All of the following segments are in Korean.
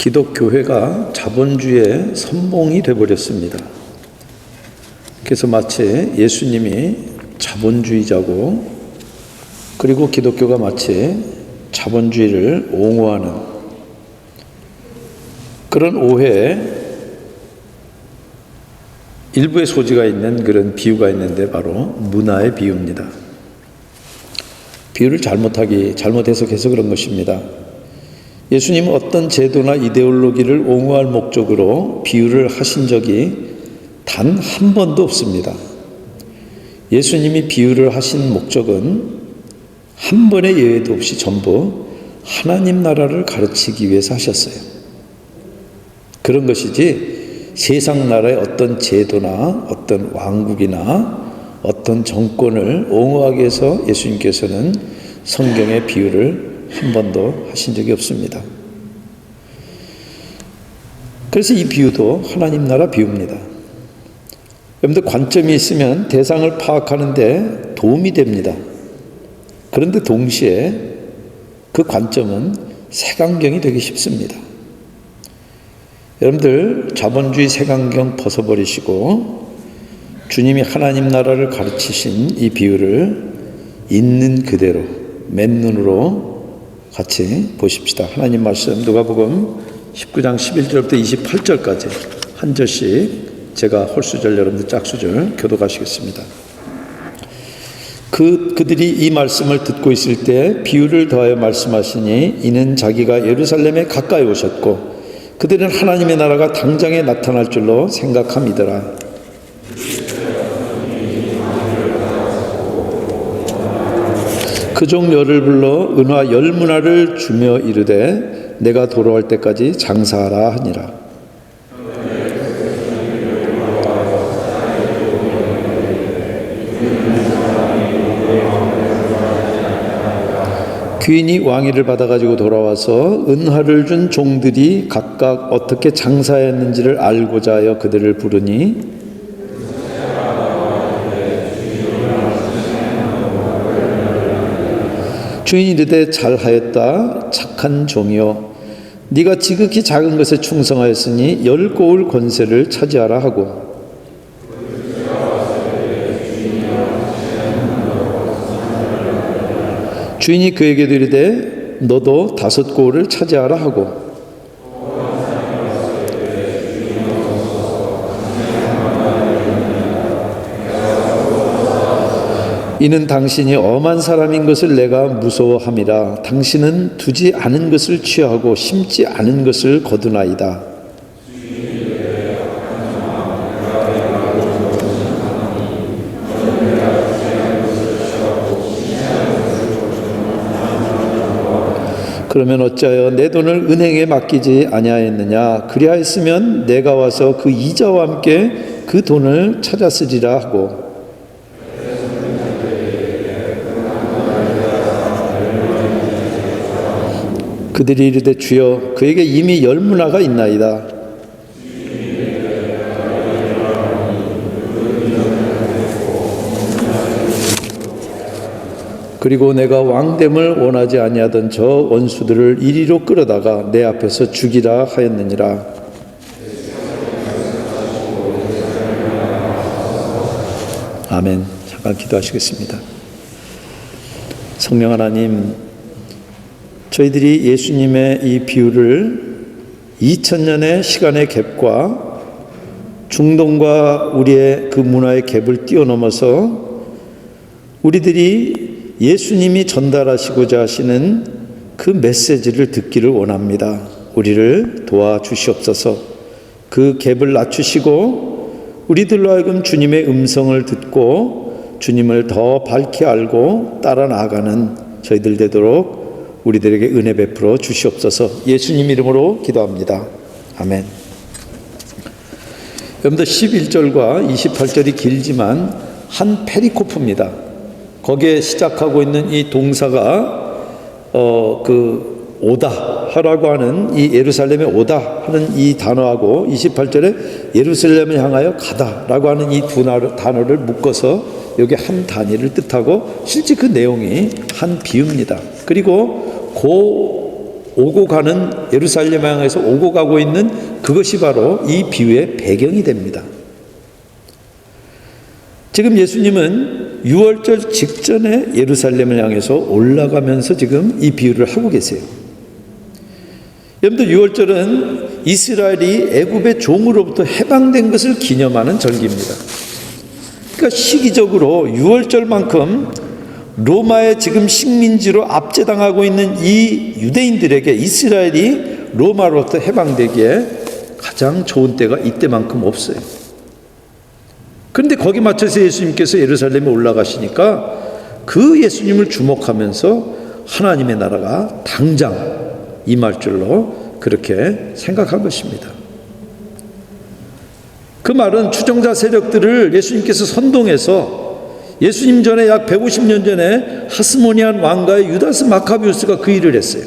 기독교회가 자본주의의 선봉이 되어버렸습니다. 그래서 마치 예수님이 자본주의자고, 그리고 기독교가 마치 자본주의를 옹호하는 그런 오해에 일부의 소지가 있는 그런 비유가 있는데, 바로 문화의 비유입니다. 비유를 잘못해서 그런 것입니다. 예수님은 어떤 제도나 이데올로기를 옹호할 목적으로 비유를 하신 적이 단 한 번도 없습니다. 예수님이 비유를 하신 목적은 한 번의 예외도 없이 전부 하나님 나라를 가르치기 위해서 하셨어요. 그런 것이지 세상 나라의 어떤 제도나 어떤 왕국이나 어떤 정권을 옹호하기 위해서 예수님께서는 성경의 비유를 한 번도 하신 적이 없습니다. 그래서 이 비유도 하나님 나라 비유입니다. 여러분들, 관점이 있으면 대상을 파악하는 데 도움이 됩니다. 그런데 동시에 그 관점은 색안경이 되기 쉽습니다. 여러분들, 자본주의 색안경 벗어버리시고 주님이 하나님 나라를 가르치신 이 비유를 있는 그대로 맨눈으로 같이 보십시다. 하나님 말씀 누가복음 19장 11절부터 28절까지 한 절씩 제가 홀수절, 여러분들 짝수절 교독하시겠습니다. 그들이 이 말씀을 듣고 있을 때 비유를 더하여 말씀하시니, 이는 자기가 예루살렘에 가까이 오셨고 그들은 하나님의 나라가 당장에 나타날 줄로 생각함이더라. 그 종 열을 불러 은화 10문화를 주며 이르되 내가 돌아올 때까지 장사하라 하니라. 귀인이 왕위를 받아가지고 돌아와서 은화를 준 종들이 각각 어떻게 장사했는지를 알고자 하여 그들을 부르니, 주인이 이르되 잘하였다 착한 종이여, 네가 지극히 작은 것에 충성하였으니 10고을 권세를 차지하라 하고, 주인이 그에게 이르되 너도 5고을을 차지하라 하고, 이는 당신이 엄한 사람인 것을 내가 무서워함이라. 당신은 두지 않은 것을 취하고 심지 않은 것을 거두나이다. 그러면 어찌하여 내 돈을 은행에 맡기지 아니하였느냐? 그리하였으면 내가 와서 그 이자와 함께 그 돈을 찾았으리라 하고, 그들이 이르되 주여 그에게 이미 10문화가 있나이다. 그리고 내가 왕됨을 원하지 아니하던 저 원수들을 이리로 끌어다가 내 앞에서 죽이라 하였느니라. 아멘. 잠깐 기도하시겠습니다. 성령 하나님, 저희들이 예수님의 이 비유를 2000년의 시간의 갭과 중동과 우리의 그 문화의 갭을 뛰어넘어서 우리들이 예수님이 전달하시고자 하시는 그 메시지를 듣기를 원합니다. 우리를 도와주시옵소서. 그 갭을 낮추시고 우리들로 하여금 주님의 음성을 듣고 주님을 더 밝히 알고 따라 나아가는 저희들 되도록 우리들에게 은혜 베풀어 주시옵소서. 예수님 이름으로 기도합니다. 아멘. 여러분들, 11절과 28절이 길지만 한 페리코프입니다. 거기에 시작하고 있는 이 동사가 오다 하라고 하는, 이 예루살렘에 오다 하는 이 단어하고 28절에 예루살렘을 향하여 가다라고 하는 이 두 단어를 묶어서 여기 한 단위를 뜻하고, 실제 그 내용이 한 비유입니다. 그리고 그 오고 가는 예루살렘 향해서 오고 가고 있는 그것이 바로 이 비유의 배경이 됩니다. 지금 예수님은 유월절 직전에 예루살렘을 향해서 올라가면서 지금 이 비유를 하고 계세요. 여러분들, 유월절은 이스라엘이 애굽의 종으로부터 해방된 것을 기념하는 절기입니다. 그러니까 시기적으로 유월절만큼 로마의 지금 식민지로 압제당하고 있는 이 유대인들에게 이스라엘이 로마로부터 해방되기에 가장 좋은 때가 이때만큼 없어요. 그런데 거기 맞춰서 예수님께서 예루살렘에 올라가시니까 그 예수님을 주목하면서 하나님의 나라가 당장 임할 줄로 그렇게 생각한 것입니다. 그 말은 추종자 세력들을 예수님께서 선동해서 예수님 전에 약 150년 전에 하스모니안 왕가의 유다스 마카비우스가 그 일을 했어요.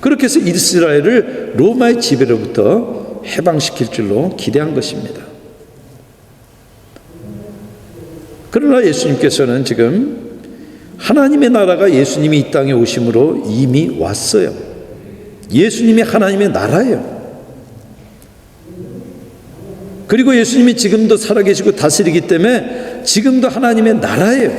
그렇게 해서 이스라엘을 로마의 지배로부터 해방시킬 줄로 기대한 것입니다. 그러나 예수님께서는 지금 하나님의 나라가 예수님이 이 땅에 오심으로 이미 왔어요. 예수님이 하나님의 나라예요. 그리고 예수님이 지금도 살아계시고 다스리기 때문에 지금도 하나님의 나라예요.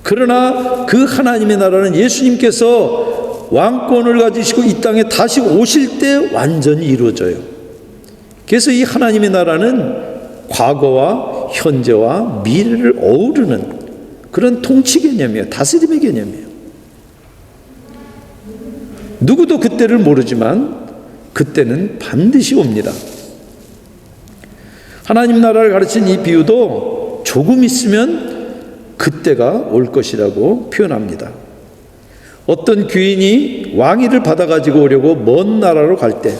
그러나 그 하나님의 나라는 예수님께서 왕권을 가지시고 이 땅에 다시 오실 때 완전히 이루어져요. 그래서 이 하나님의 나라는 과거와 현재와 미래를 어우르는 그런 통치 개념이에요. 다스림의 개념이에요. 누구도 그때를 모르지만 그때는 반드시 옵니다. 하나님 나라를 가르친 이 비유도 조금 있으면 그때가 올 것이라고 표현합니다. 어떤 귀인이 왕위를 받아가지고 오려고 먼 나라로 갈 때,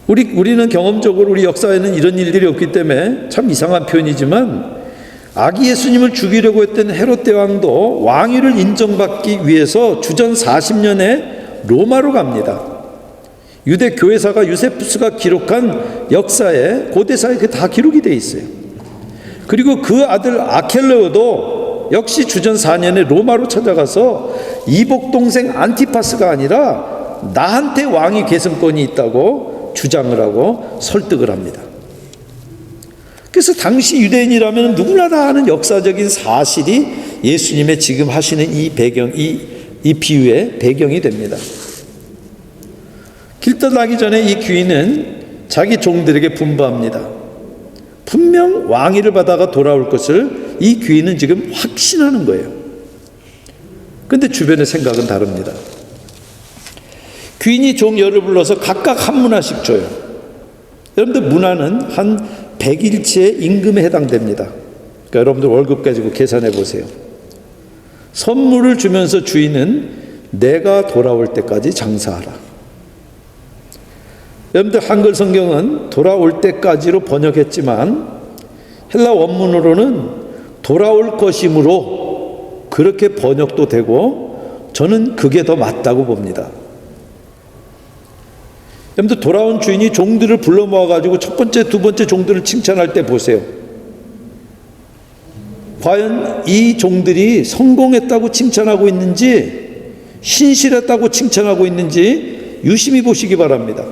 우리는 경험적으로 우리 역사에는 이런 일들이 없기 때문에 참 이상한 표현이지만 아기 예수님을 죽이려고 했던 헤롯 대왕도 왕위를 인정받기 위해서 주전 40년에 로마로 갑니다. 유대 교회사가 유세푸스가 기록한 역사에 고대사에 그게 다 기록이 되어 있어요. 그리고 그 아들 아켈레오도 역시 주전 4년에 로마로 찾아가서 이복 동생 안티파스가 아니라 나한테 왕위 계승권이 있다고 주장을 하고 설득을 합니다. 그래서 당시 유대인이라면 누구나 다 아는 역사적인 사실이 예수님의 지금 하시는 이 배경, 이 비유의 배경이 됩니다. 길 떠나기 전에 이 귀인은 자기 종들에게 분부합니다. 분명 왕위를 받아가 돌아올 것을 이 귀인은 지금 확신하는 거예요. 그런데 주변의 생각은 다릅니다. 귀인이 종 열을 불러서 각각 한 문화씩 줘요. 여러분들, 문화는 한 100일치의 임금에 해당됩니다. 그러니까 여러분들 월급 가지고 계산해 보세요. 선물을 주면서 주인은 내가 돌아올 때까지 장사하라. 여러분들, 한글 성경은 돌아올 때까지로 번역했지만 헬라 원문으로는 돌아올 것이므로 그렇게 번역도 되고 저는 그게 더 맞다고 봅니다. 여러분들, 돌아온 주인이 종들을 불러 모아가지고 첫 번째, 두 번째 종들을 칭찬할 때 보세요. 과연 이 종들이 성공했다고 칭찬하고 있는지 신실했다고 칭찬하고 있는지 유심히 보시기 바랍니다.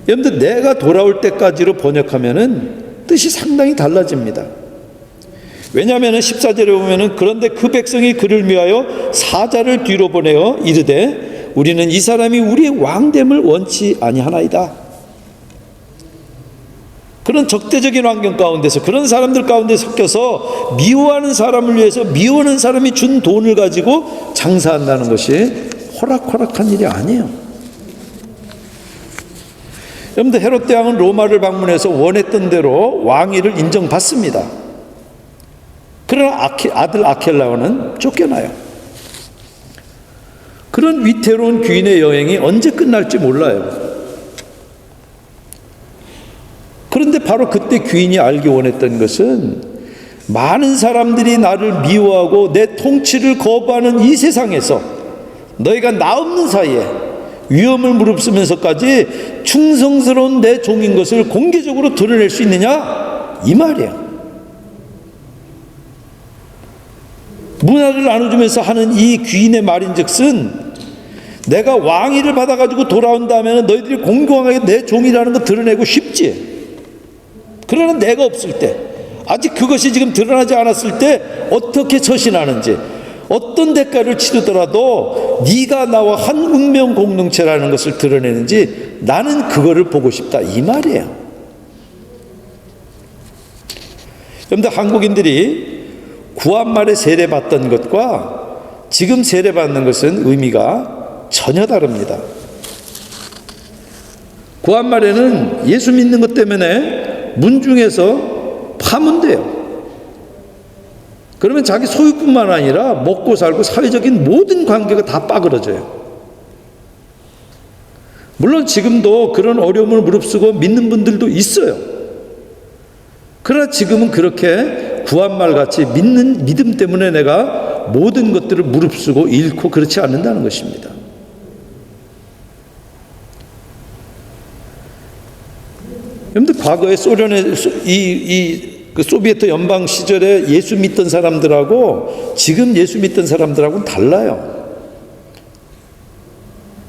여러분들, 내가 돌아올 때까지로 번역하면은 뜻이 상당히 달라집니다. 왜냐하면 14절에 보면은 그런데 그 백성이 그를 위하여 사자를 뒤로 보내어 이르되 우리는 이 사람이 우리의 왕됨을 원치 아니하나이다. 그런 적대적인 환경 가운데서 그런 사람들 가운데 섞여서 미워하는 사람을 위해서 미워하는 사람이 준 돈을 가지고 장사한다는 것이 호락호락한 일이 아니에요. 여러분들, 헤롯 대왕은 로마를 방문해서 원했던 대로 왕위를 인정받습니다. 그러나 아들 아켈라오는 쫓겨나요. 그런 위태로운 귀인의 여행이 언제 끝날지 몰라요. 그런데 바로 그때 귀인이 알기 원했던 것은 많은 사람들이 나를 미워하고 내 통치를 거부하는 이 세상에서 너희가 나 없는 사이에 위험을 무릅쓰면서까지 충성스러운 내 종인 것을 공개적으로 드러낼 수 있느냐? 이 말이에요. 문화를 나눠주면서 하는 이 귀인의 말인즉슨 내가 왕위를 받아가지고 돌아온 다음에는 너희들이 공공하게 내 종이라는 거 드러내고 싶지. 그러나 내가 없을 때, 아직 그것이 지금 드러나지 않았을 때 어떻게 처신하는지, 어떤 대가를 치르더라도 네가 나와 한 운명 공동체라는 것을 드러내는지 나는 그거를 보고 싶다, 이 말이에요. 여러분들, 한국인들이 구한말에 세례받던 것과 지금 세례받는 것은 의미가 전혀 다릅니다. 구한말에는 예수 믿는 것 때문에 문중에서 파문돼요. 그러면 자기 소유뿐만 아니라 먹고 살고 사회적인 모든 관계가 다 빠그러져요. 물론 지금도 그런 어려움을 무릅쓰고 믿는 분들도 있어요. 그러나 지금은 그렇게 구한말 같이 믿음 때문에 내가 모든 것들을 무릅쓰고 잃고 그렇지 않는다는 것입니다. 여러분들, 과거에 소련의 그 소비에트 연방 시절에 예수 믿던 사람들하고 지금 예수 믿던 사람들하고는 달라요.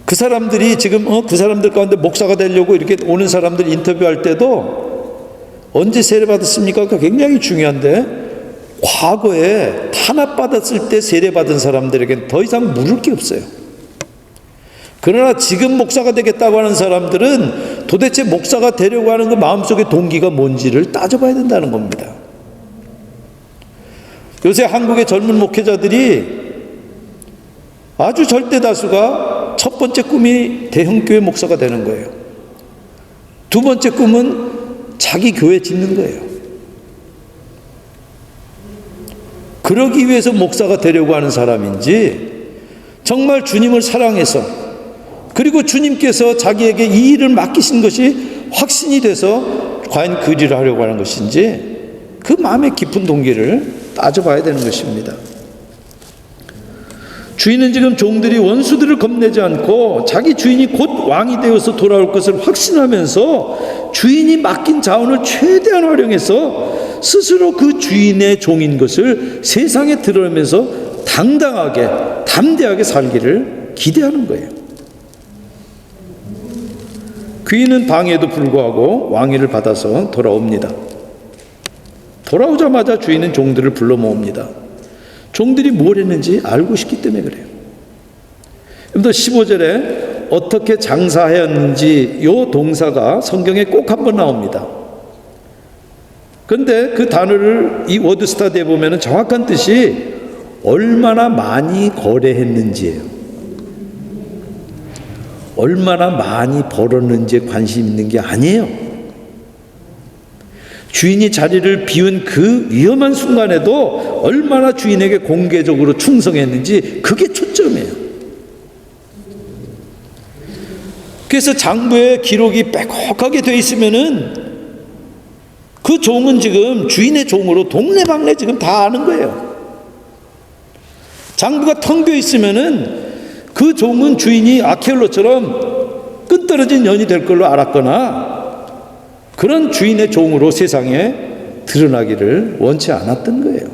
그 사람들이 지금 그 사람들 가운데 목사가 되려고 이렇게 오는 사람들 인터뷰할 때도 언제 세례받았습니까? 굉장히 중요한데, 과거에 탄압받았을 때 세례받은 사람들에게는 더 이상 물을 게 없어요. 그러나 지금 목사가 되겠다고 하는 사람들은 도대체 목사가 되려고 하는 그 마음속의 동기가 뭔지를 따져봐야 된다는 겁니다. 요새 한국의 젊은 목회자들이 아주 절대 다수가 첫 번째 꿈이 대형교회 목사가 되는 거예요. 두 번째 꿈은 자기 교회 짓는 거예요. 그러기 위해서 목사가 되려고 하는 사람인지, 정말 주님을 사랑해서, 그리고 주님께서 자기에게 이 일을 맡기신 것이 확신이 돼서 과연 그 일을 하려고 하는 것인지, 그 마음의 깊은 동기를 따져봐야 되는 것입니다. 주인은 지금 종들이 원수들을 겁내지 않고 자기 주인이 곧 왕이 되어서 돌아올 것을 확신하면서 주인이 맡긴 자원을 최대한 활용해서 스스로 그 주인의 종인 것을 세상에 드러내면서 당당하게, 담대하게 살기를 기대하는 거예요. 귀인은 방해에도 불구하고 왕위를 받아서 돌아옵니다. 돌아오자마자 주인은 종들을 불러 모읍니다. 종들이 뭘 했는지 알고 싶기 때문에 그래요. 여러분들, 15절에 어떻게 장사하였는지 이 동사가 성경에 꼭 한번 나옵니다. 그런데 그 단어를 이 워드 스타디에 보면 정확한 뜻이 얼마나 많이 거래했는지예요. 얼마나 많이 벌었는지에 관심 있는 게 아니에요. 주인이 자리를 비운 그 위험한 순간에도 얼마나 주인에게 공개적으로 충성했는지, 그게 초점이에요. 그래서 장부에 기록이 빼곡하게 돼 있으면은 그 종은 지금 주인의 종으로 동네방네 지금 다 아는 거예요. 장부가 텅 비어 있으면은 그 종은 주인이 아케일로처럼 끈떨어진 년이 될 걸로 알았거나 그런 주인의 종으로 세상에 드러나기를 원치 않았던 거예요.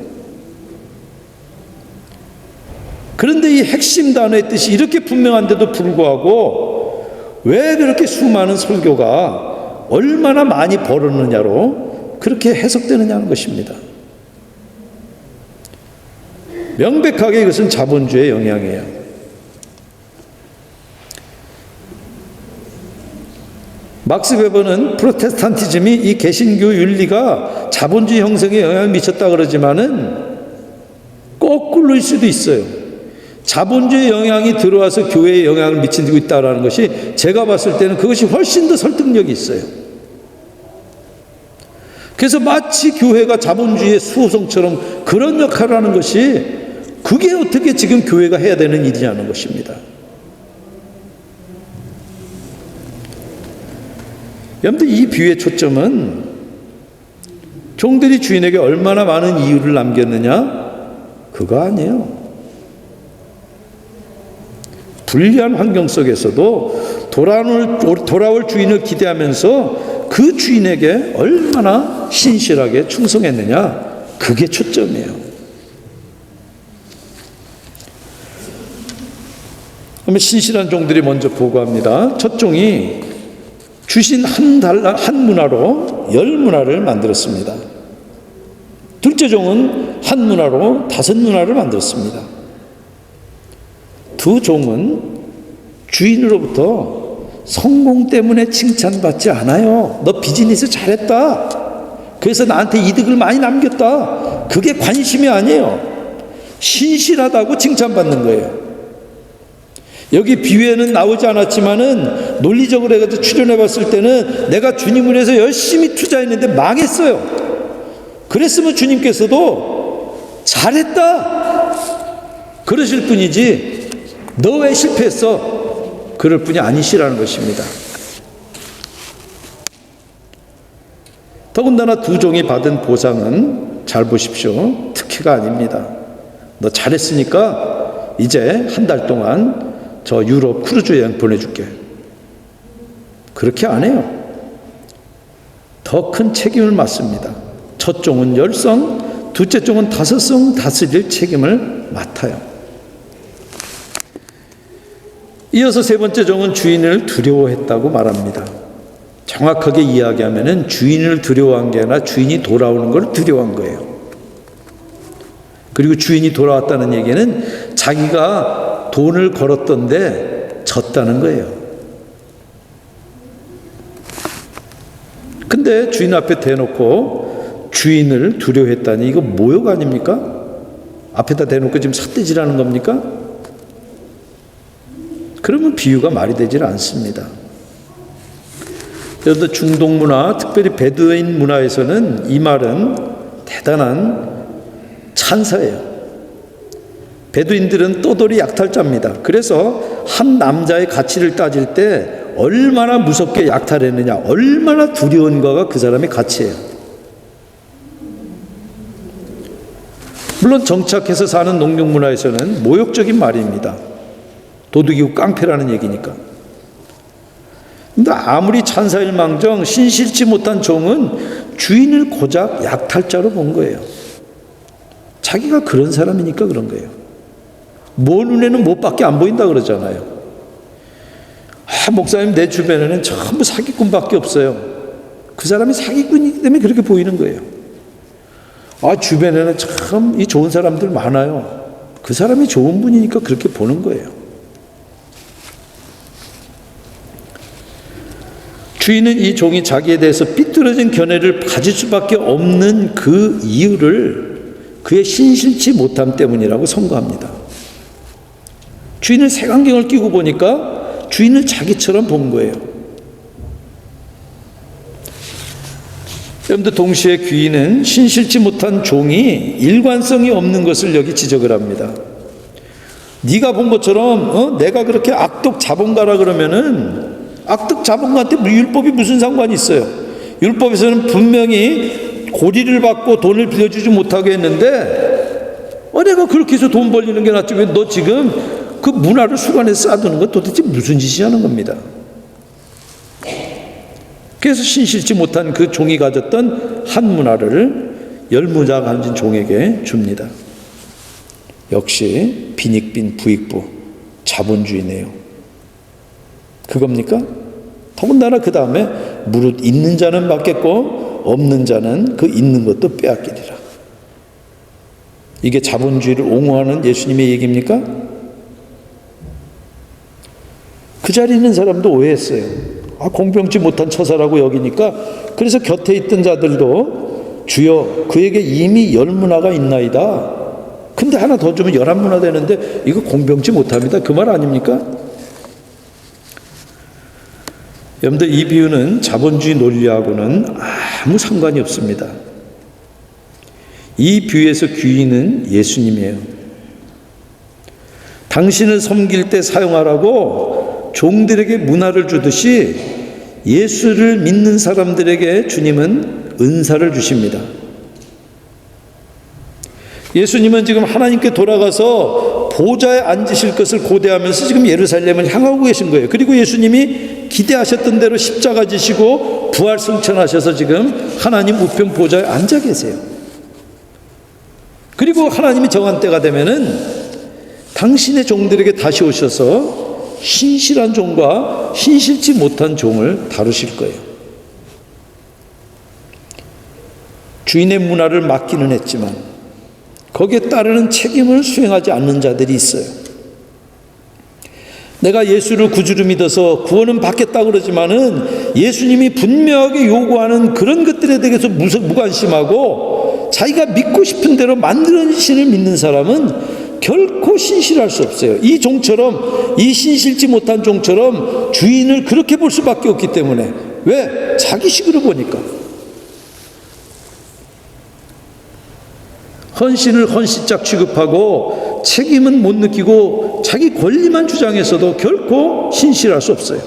그런데 이 핵심 단어의 뜻이 이렇게 분명한데도 불구하고 왜 그렇게 수많은 설교가 얼마나 많이 벌었느냐로 그렇게 해석되느냐는 것입니다. 명백하게 이것은 자본주의의 영향이에요. 막스 웨버는 프로테스탄티즘이 이 개신교 윤리가 자본주의 형성에 영향을 미쳤다 그러지만은 거꾸로일 수도 있어요. 자본주의 영향이 들어와서 교회에 영향을 미치고 있다는 것이 제가 봤을 때는 그것이 훨씬 더 설득력이 있어요. 그래서 마치 교회가 자본주의의 수호성처럼 그런 역할을 하는 것이, 그게 어떻게 지금 교회가 해야 되는 일이냐는 것입니다. 여러분들, 이 비유의 초점은 종들이 주인에게 얼마나 많은 이유를 남겼느냐, 그거 아니에요. 불리한 환경 속에서도 돌아올 주인을 기대하면서 그 주인에게 얼마나 신실하게 충성했느냐, 그게 초점이에요. 그러면 신실한 종들이 먼저 보고합니다. 첫 종이 주신 한 문화로 10문화를 만들었습니다. 둘째 종은 한 문화로 5문화를 만들었습니다. 두 종은 주인으로부터 성공 때문에 칭찬받지 않아요. 너 비즈니스 잘했다, 그래서 나한테 이득을 많이 남겼다, 그게 관심이 아니에요. 신실하다고 칭찬받는 거예요. 여기 비유에는 나오지 않았지만은 논리적으로 해가지고 추론해 봤을 때는 내가 주님을 위해서 열심히 투자했는데 망했어요. 그랬으면 주님께서도 잘했다 그러실 뿐이지 너 왜 실패했어 그럴 뿐이 아니시라는 것입니다. 더군다나 두 종이 받은 보상은 잘 보십시오. 특혜가 아닙니다. 너 잘했으니까 이제 한 달 동안 저 유럽 크루즈 여행 보내줄게. 그렇게 안 해요. 더 큰 책임을 맡습니다. 첫 종은 10성, 둘째 종은 5성 다스릴 책임을 맡아요. 이어서 세 번째 종은 주인을 두려워했다고 말합니다. 정확하게 이야기하면은 주인을 두려워한 게 아니라 주인이 돌아오는 걸 두려워한 거예요. 그리고 주인이 돌아왔다는 얘기는 자기가 돈을 걸었던데 졌다는 거예요. 근데 주인 앞에 대놓고 주인을 두려워했다니 이거 모욕 아닙니까? 앞에다 대놓고 지금 삿대질하는 겁니까? 그러면 비유가 말이 되질 않습니다. 여러분들 중동 문화, 특별히 베두인 문화에서는 이 말은 대단한 찬사예요. 베두인들은 떠돌이 약탈자입니다. 그래서 한 남자의 가치를 따질 때 얼마나 무섭게 약탈했느냐, 얼마나 두려운가가 그 사람의 가치예요. 물론 정착해서 사는 농경 문화에서는 모욕적인 말입니다. 도둑이고 깡패라는 얘기니까. 근데 아무리 찬사일망정 신실치 못한 종은 주인을 고작 약탈자로 본 거예요. 자기가 그런 사람이니까 그런 거예요. 뭐 눈에는 못밖에 안 보인다 그러잖아요. 목사님 내 주변에는 전부 사기꾼밖에 없어요. 그 사람이 사기꾼이기 때문에 그렇게 보이는 거예요. 주변에는 참 이 좋은 사람들 많아요. 그 사람이 좋은 분이니까 그렇게 보는 거예요. 주인은 이 종이 자기에 대해서 삐뚤어진 견해를 가질 수밖에 없는 그 이유를 그의 신실치 못함 때문이라고 선고합니다. 주인은 색안경을 끼고 보니까 주인을 자기처럼 본 거예요. 여러분들 동시에 귀인은 신실치 못한 종이 일관성이 없는 것을 여기 지적을 합니다. 네가 본 것처럼 내가 그렇게 악독 자본가라 그러면은 악독 자본가한테 율법이 무슨 상관이 있어요? 율법에서는 분명히 고리를 받고 돈을 빌려주지 못하게 했는데 내가 그렇게 해서 돈 벌리는 게 낫지 왜 너 지금 그 문화를 수간에 쌓아두는 건 도대체 무슨 짓이 하는 겁니다. 그래서 신실치 못한 그 종이 가졌던 한 문화를 10문화 가진 종에게 줍니다. 역시 빈익빈 부익부 자본주의네요. 그겁니까? 더군다나 그 다음에 무릇 있는 자는 받겠고 없는 자는 그 있는 것도 빼앗기리라. 이게 자본주의를 옹호하는 예수님의 얘기입니까? 그 자리에 있는 사람도 오해했어요. 공평치 못한 처사라고 여기니까 그래서 곁에 있던 자들도 주여 그에게 이미 10문화가 있나이다. 근데 하나 더 주면 11문화 되는데 이거 공평치 못합니다. 그 말 아닙니까? 여러분들 이 비유는 자본주의 논리하고는 아무 상관이 없습니다. 이 비유에서 귀인은 예수님이에요. 당신을 섬길 때 사용하라고 종들에게 문화를 주듯이 예수를 믿는 사람들에게 주님은 은사를 주십니다. 예수님은 지금 하나님께 돌아가서 보좌에 앉으실 것을 고대하면서 지금 예루살렘을 향하고 계신 거예요. 그리고 예수님이 기대하셨던 대로 십자가 지시고 부활 승천하셔서 지금 하나님 우편 보좌에 앉아 계세요. 그리고 하나님이 정한 때가 되면은 당신의 종들에게 다시 오셔서 신실한 종과 신실치 못한 종을 다루실 거예요. 주인의 문화를 맡기는 했지만 거기에 따르는 책임을 수행하지 않는 자들이 있어요. 내가 예수를 구주로 믿어서 구원은 받겠다고 그러지만은 예수님이 분명하게 요구하는 그런 것들에 대해서 무관심하고 자기가 믿고 싶은 대로 만드는 신을 믿는 사람은 결코 신실할 수 없어요. 이 종처럼, 이 신실치 못한 종처럼 주인을 그렇게 볼 수밖에 없기 때문에. 왜? 자기식으로 보니까. 헌신을 헌신짝 취급하고 책임은 못 느끼고 자기 권리만 주장해서도 결코 신실할 수 없어요.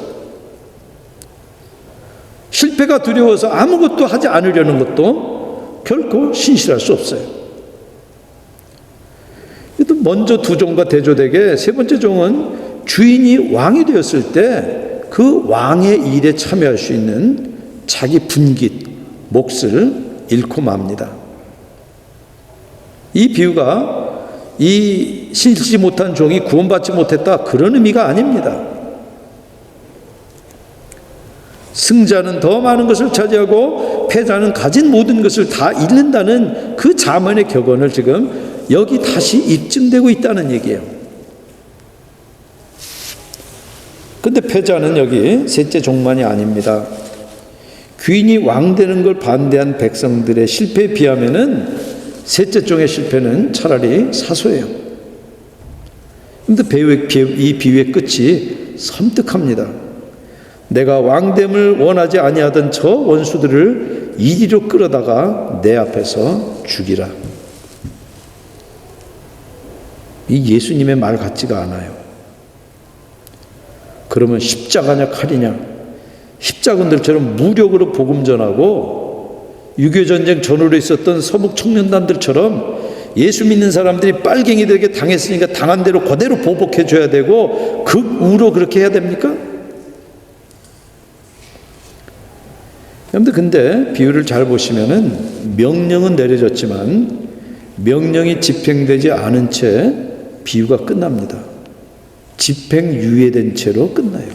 실패가 두려워서 아무것도 하지 않으려는 것도 결코 신실할 수 없어요. 먼저 두 종과 대조되게 세 번째 종은 주인이 왕이 되었을 때 그 왕의 일에 참여할 수 있는 자기 분깃, 몫을 잃고 맙니다. 이 비유가 이 신실치 못한 종이 구원받지 못했다, 그런 의미가 아닙니다. 승자는 더 많은 것을 차지하고 패자는 가진 모든 것을 다 잃는다는 그 잠언의 격언을 지금 여기 다시 입증되고 있다는 얘기예요. 근데 패자는 여기 셋째 종만이 아닙니다. 귀인이 왕 되는 걸 반대한 백성들의 실패에 비하면은 셋째 종의 실패는 차라리 사소해요. 그런데 이 비유의 끝이 섬뜩합니다. 내가 왕됨을 원하지 아니하던 저 원수들을 이리로 끌어다가 내 앞에서 죽이라. 이 예수님의 말 같지가 않아요. 그러면 십자가냐 칼이냐, 십자군들처럼 무력으로 복음 전하고 6.25 전쟁 전후로 있었던 서북 청년단들처럼 예수 믿는 사람들이 빨갱이들에게 당했으니까 당한 대로 그대로 보복해 줘야 되고 극우로 그렇게 해야 됩니까? 여러분들 근데 비유를 잘 보시면은 명령은 내려졌지만 명령이 집행되지 않은 채 비유가 끝납니다. 집행유예된 채로 끝나요.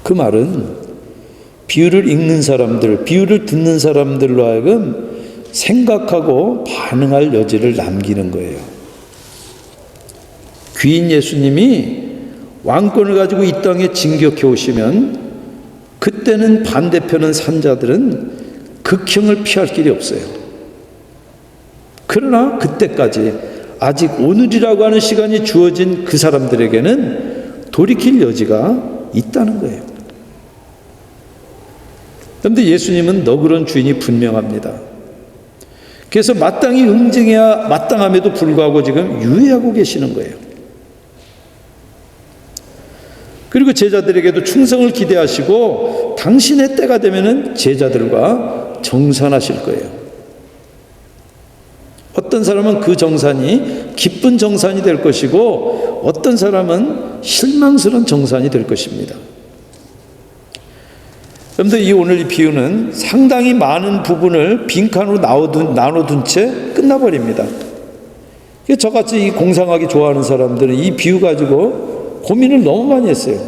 그 말은 비유를 읽는 사람들, 비유를 듣는 사람들로 하여금 생각하고 반응할 여지를 남기는 거예요. 귀인 예수님이 왕권을 가지고 이 땅에 진격해 오시면 그때는 반대편은 산자들은 극형을 피할 길이 없어요. 그러나 그때까지 아직 오늘이라고 하는 시간이 주어진 그 사람들에게는 돌이킬 여지가 있다는 거예요. 그런데 예수님은 너그러운 주인이 분명합니다. 그래서 마땅히 응징해야 마땅함에도 불구하고 지금 유예하고 계시는 거예요. 그리고 제자들에게도 충성을 기대하시고 당신의 때가 되면은 제자들과 정산하실 거예요. 어떤 사람은 그 정산이 기쁜 정산이 될 것이고 어떤 사람은 실망스러운 정산이 될 것입니다. 그런데 이 오늘 이 비유는 상당히 많은 부분을 빈칸으로 나눠둔 채 끝나버립니다. 저같이 이 공상하기 좋아하는 사람들은 이 비유 가지고 고민을 너무 많이 했어요.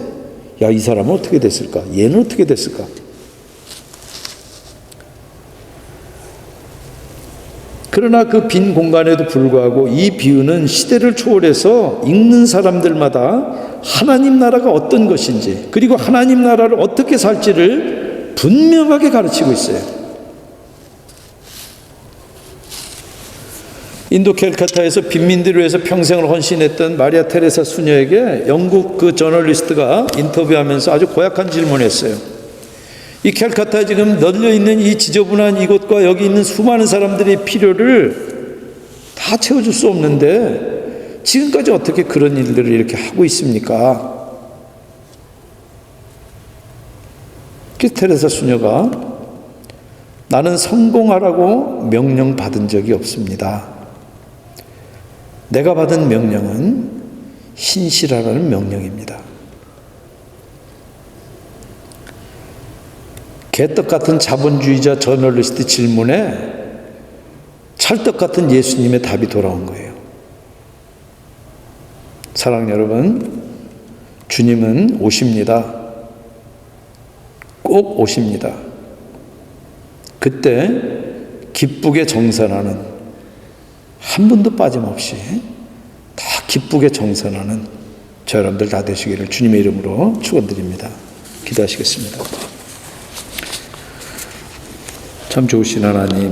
야, 이 사람은 어떻게 됐을까? 얘는 어떻게 됐을까? 그러나 그 빈 공간에도 불구하고 이 비유는 시대를 초월해서 읽는 사람들마다 하나님 나라가 어떤 것인지 그리고 하나님 나라를 어떻게 살지를 분명하게 가르치고 있어요. 인도 캘커타에서 빈민들을 위해서 평생을 헌신했던 마리아 테레사 수녀에게 영국 그 저널리스트가 인터뷰하면서 아주 고약한 질문을 했어요. 이 캘커타에 지금 널려있는 이 지저분한 이곳과 여기 있는 수많은 사람들의 필요를 다 채워줄 수 없는데 지금까지 어떻게 그런 일들을 이렇게 하고 있습니까? 그래서 테레사 수녀가 나는 성공하라고 명령받은 적이 없습니다. 내가 받은 명령은 신실하라는 명령입니다. 개떡 같은 자본주의자 저널리스트 질문에 찰떡 같은 예수님의 답이 돌아온 거예요. 사랑하는 여러분, 주님은 오십니다. 꼭 오십니다. 그때 기쁘게 정산하는, 한 분도 빠짐없이 다 기쁘게 정산하는 저 여러분들 다 되시기를 주님의 이름으로 축원드립니다. 기도하시겠습니다. 참 좋으신 하나님,